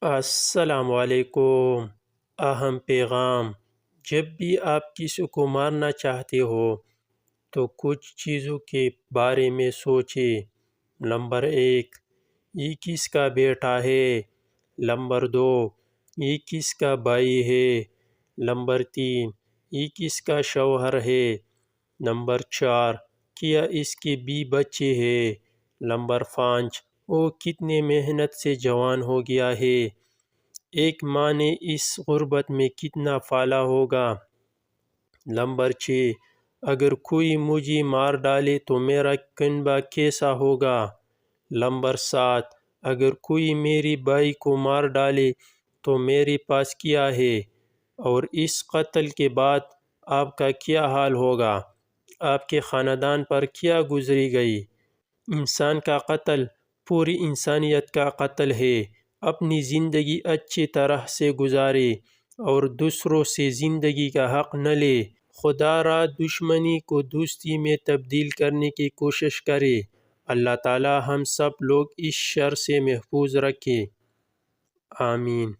السلام علیکم۔ اہم پیغام: جب بھی آپ کسی کو مارنا چاہتے ہو تو کچھ چیزوں کے بارے میں سوچیں۔ نمبر 1، یہ کس کا بیٹا ہے؟ نمبر 2، یہ کس کا بھائی ہے؟ نمبر 3، یہ کس کا شوہر ہے؟ نمبر 4، کیا اس کے بھی بچے ہیں؟ نمبر 5، وہ کتنے محنت سے جوان ہو گیا ہے؟ ایک ماں نے اس غربت میں کتنا پالا ہوگا؟ نمبر 6، اگر کوئی مجھے مار ڈالے تو میرا کنبہ کیسا ہوگا؟ نمبر 7، اگر کوئی میری بھائی کو مار ڈالے تو میرے پاس کیا ہے؟ اور اس قتل کے بعد آپ کا کیا حال ہوگا؟ آپ کے خاندان پر کیا گزری گئی؟ انسان کا قتل پوری انسانیت کا قتل ہے۔ اپنی زندگی اچھی طرح سے گزارے اور دوسروں سے زندگی کا حق نہ لے۔ خدا را دشمنی کو دوستی میں تبدیل کرنے کی کوشش کرے۔ اللہ تعالی ہم سب لوگ اس شر سے محفوظ رکھے۔ آمین۔